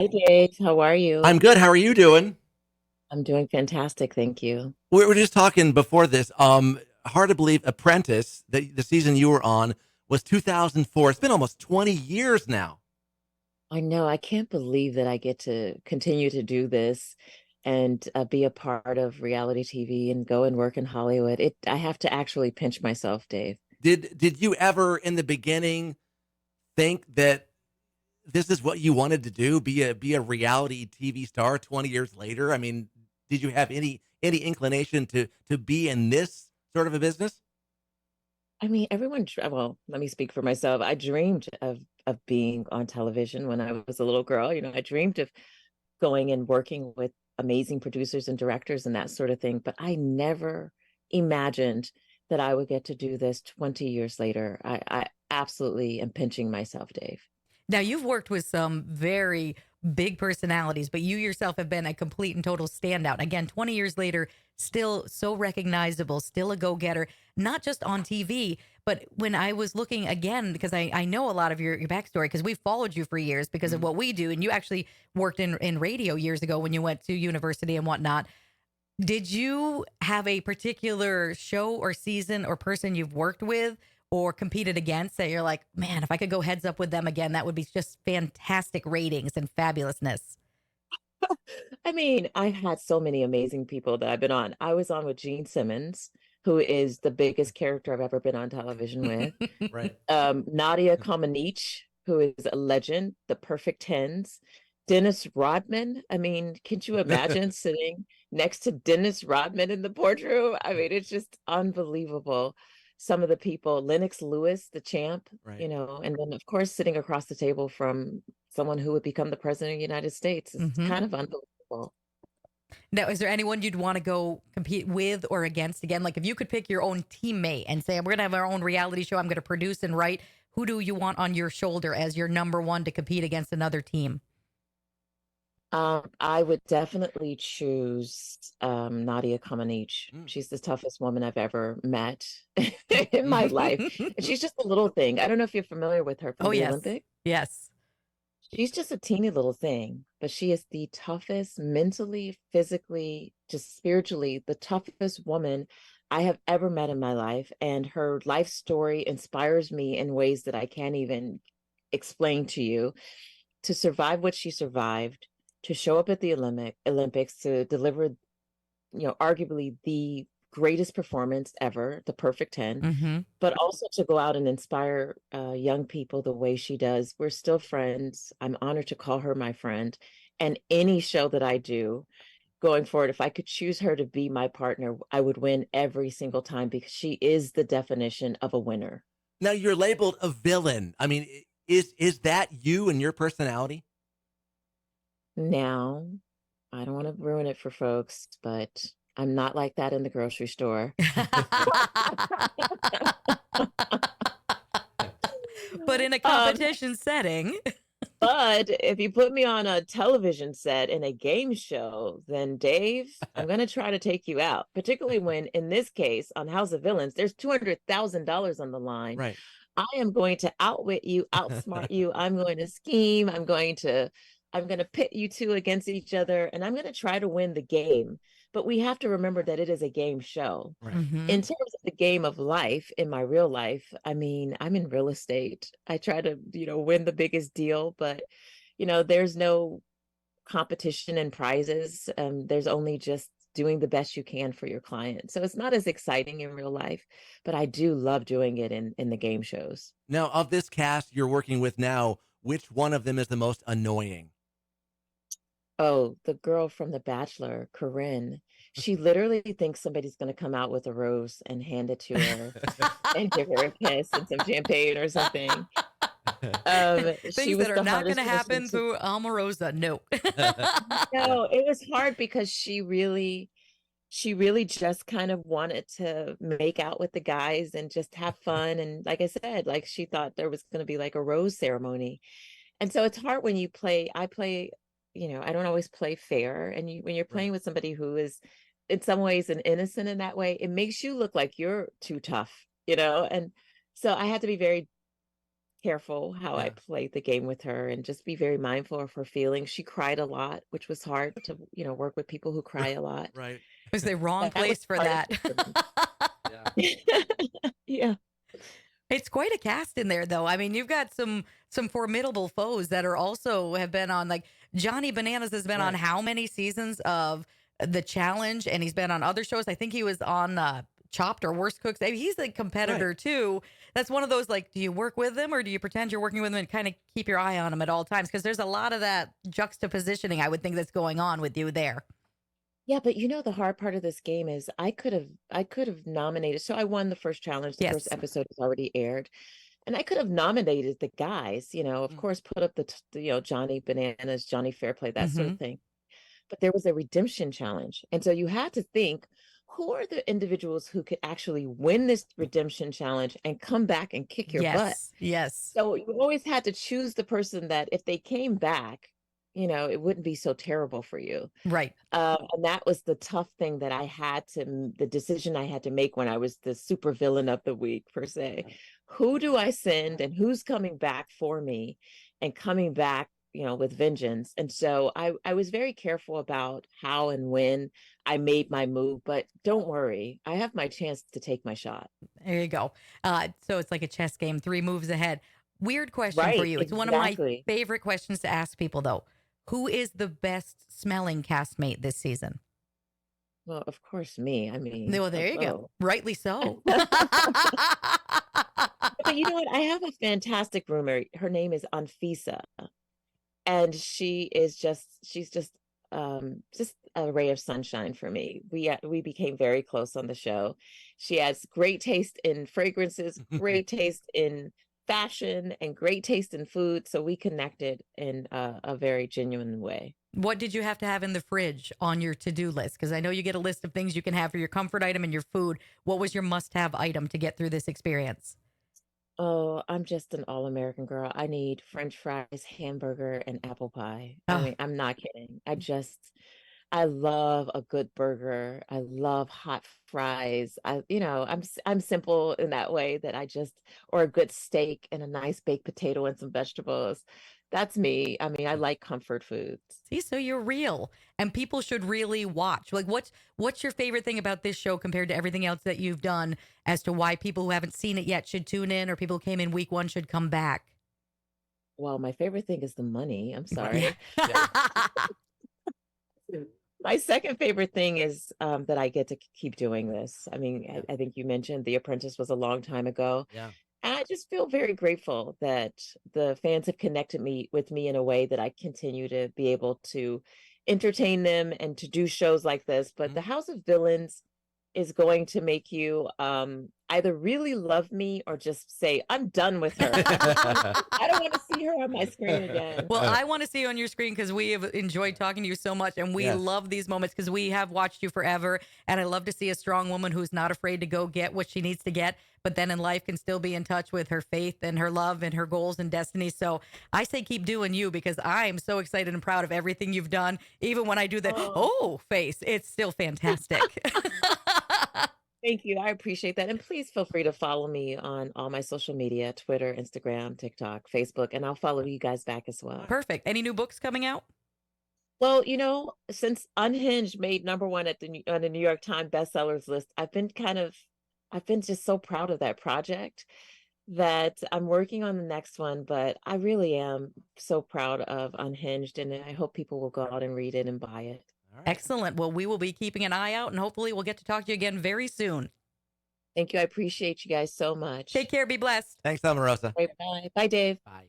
Hey Dave, how are I'm you? good. How are you doing? I'm doing fantastic, thank you. We were just talking before this. Hard to believe Apprentice, the season you were on, was 2004. It's been almost 20 years now. I know, I can't believe that I get to continue to do this and be a part of reality TV and go and work in Hollywood. I have to actually pinch myself, Dave. Did you ever in the beginning think that this is what you wanted to do? Be a reality TV star 20 years later? I mean, did you have any inclination to be in this sort of a business? I mean, well, let me speak for myself. I dreamed of being on television when I was a little girl. I dreamed of going and working with amazing producers and directors and that sort of thing. But I never imagined that I would get to do this 20 years later. I absolutely am pinching myself, Dave. Now, you've worked with some very big personalities, but you yourself have been a complete and total standout. Again, 20 years later, still so recognizable, still a go getter, not just on TV, but when I was looking again, because I know a lot of your backstory, because we followed you for years because of Mhm. what we do. And you actually worked in radio years ago when you went to university and whatnot. Did you have a particular show or season or person you've worked with or competed against that you're like, man, if I could go heads up with them again, that would be just fantastic ratings and fabulousness? I mean, I've had so many amazing people that I've been on. I was on with Gene Simmons, who is the biggest character I've ever been on television with. Right. Nadia Comaneci, who is a legend, the perfect tens. Dennis Rodman. I mean, can you imagine sitting next to Dennis Rodman in the boardroom? I mean, it's just unbelievable. Some of the people, Lennox Lewis, the champ, Right. and then of course sitting across the table from someone who would become the president of the United States. It's Hmm. kind of unbelievable. Now, is there anyone you'd want to go compete with or against again? Like if you could pick your own teammate and say, we're going to have our own reality show, I'm going to produce and write, who do you want on your shoulder as your number one to compete against another team? I would definitely choose Nadia Comaneci. Mm. She's the toughest woman I've ever met in my life. And she's just a little thing. I don't know if you're familiar with her from Oh, the yes. Olympics. Yes. She's just a teeny little thing, but she is the toughest mentally, physically, just spiritually, the toughest woman I have ever met in my life. And her life story inspires me in ways that I can't even explain to you. To survive what she survived, to show up at the Olympics, to deliver, arguably the greatest performance ever, the perfect 10, Hmm. but also to go out and inspire young people the way she does. We're still friends. I'm honored to call her my friend. And any show that I do going forward, if I could choose her to be my partner, I would win every single time because she is the definition of a winner. Now you're labeled a villain. I mean, is that you and your personality? Now, I don't want to ruin it for folks, but I'm not like that in the grocery store. But in a Um, competition setting. but if you put me on a television set in a game show, then Dave, I'm going to try to take you out, particularly when, in this case, on House of Villains, there's $200,000 on the line. Right. I am going to outwit you, outsmart you. I'm going to scheme. I'm going to pit you two against each other, and I'm going to try to win the game. But we have to remember that it is a game show. Right. Hmm. In terms of the game of life, in my real life, I mean, I'm in real estate. I try to, win the biggest deal, but there's no competition and prizes. There's only just doing the best you can for your client. So it's not as exciting in real life, but I do love doing it in the game shows. Now, of this cast you're working with now, which one of them is the most annoying? Oh, the girl from The Bachelor, Corinne, she literally thinks somebody's going to come out with a rose and hand it to her and give her a kiss and some champagne or something. She Things that was are the not going hardest to person happen to. through Omarosa. No. No, it was hard because she really just kind of wanted to make out with the guys and just have fun. And like I said, like she thought there was going to be like a rose ceremony. And so it's hard when I play, I don't always play fair. And when you're Right. playing with somebody who is in some ways an innocent in that way, it makes you look like you're too tough. And so I had to be very careful how I Yeah. played the game with her and just be very mindful of her feelings. She cried a lot, which was hard to, work with people who cry a lot. Right. It was the wrong That was place for hard that. for me. Yeah. Yeah. It's quite a cast in there, though. I mean, you've got some formidable foes that are also have been on, like Johnny Bananas has been on Right. how many seasons of The Challenge, and he's been on other shows. I think he was on Chopped or Worst Cooks. I mean, he's a competitor Right. too. That's one of those, like, do you work with them or do you pretend you're working with them and kind of keep your eye on them at all times? Because there's a lot of that juxtapositioning, I would think, that's going on with you there. Yeah, but the hard part of this game is I could have nominated. So I won the first challenge. The first Yes. episode was already aired. And I could have nominated the guys, of Mm. course, put up Johnny Bananas, Johnny Fairplay, that sort Hmm. of thing. But there was a redemption challenge. And so you had to think, who are the individuals who could actually win this redemption challenge and come back and kick your butt? Yes. Yes. So you always had to choose the person that if they came back, it wouldn't be so terrible for you. Right. And that was the tough thing that the decision I had to make when I was the super villain of the week, per se. Who do I send and who's coming back for me and coming back, with vengeance? And so I was very careful about how and when I made my move, but don't worry, I have my chance to take my shot. There you go. So it's like a chess game, 3 moves ahead. Weird question for Right, you. It's one of my exactly. favorite questions to ask people, though. Who is the best smelling castmate this season? Well, of course, me. I mean, Well, there you go. hello. Rightly so. But you know what? I have a fantastic roommate. Her name is Anfisa, and she's just a ray of sunshine for me. We became very close on the show. She has great taste in fragrances, great taste in fashion, and great taste in food. So we connected in a very genuine way. What did you have to have in the fridge on your to-do list? Because I know you get a list of things you can have for your comfort item and your food. What was your must-have item to get through this experience? Oh, I'm just an all-American girl. I need French fries, hamburger, and apple pie. I Oh, mean, I'm not kidding. I love a good burger. I love hot fries. I'm simple in that way that or a good steak and a nice baked potato and some vegetables. That's me. I mean, I like comfort foods. see, so you're real, and people should really watch. Like, what's your favorite thing about this show compared to everything else that you've done? As to why people who haven't seen it yet should tune in, or people who came in week 1 should come back. Well, my favorite thing is the money. I'm Yeah. sorry. My second favorite thing is that I get to keep doing this. I mean, Yeah. I think you mentioned The Apprentice was a long time ago. Yeah. And I just feel very grateful that the fans have connected with me in a way that I continue to be able to entertain them and to do shows like this. But Mhm. The House of Villains is going to make you either really love me or just say, I'm done with her. I don't want to see her on my screen again. Well, I want to see you on your screen because we have enjoyed talking to you so much, and we Yes. love these moments because we have watched you forever. And I love to see a strong woman who's not afraid to go get what she needs to get, but then in life can still be in touch with her faith and her love and her goals and destiny. So I say keep doing you because I'm so excited and proud of everything you've done. Even when I do the Oh, face, it's still fantastic. thank you. I appreciate that. And please feel free to follow me on all my social media, Twitter, Instagram, TikTok, Facebook, and I'll follow you guys back as well. Perfect. Any new books coming out? Well, since Unhinged made #1 on the New York Times bestsellers list, I've been just so proud of that project that I'm working on the next one, but I really am so proud of Unhinged, and I hope people will go out and read it and buy it. All right. Excellent. Well, we will be keeping an eye out and hopefully we'll get to talk to you again very soon. Thank you. I appreciate you guys so much. Take care. Be blessed. Thanks, Omarosa. Bye. Bye, Dave. Bye.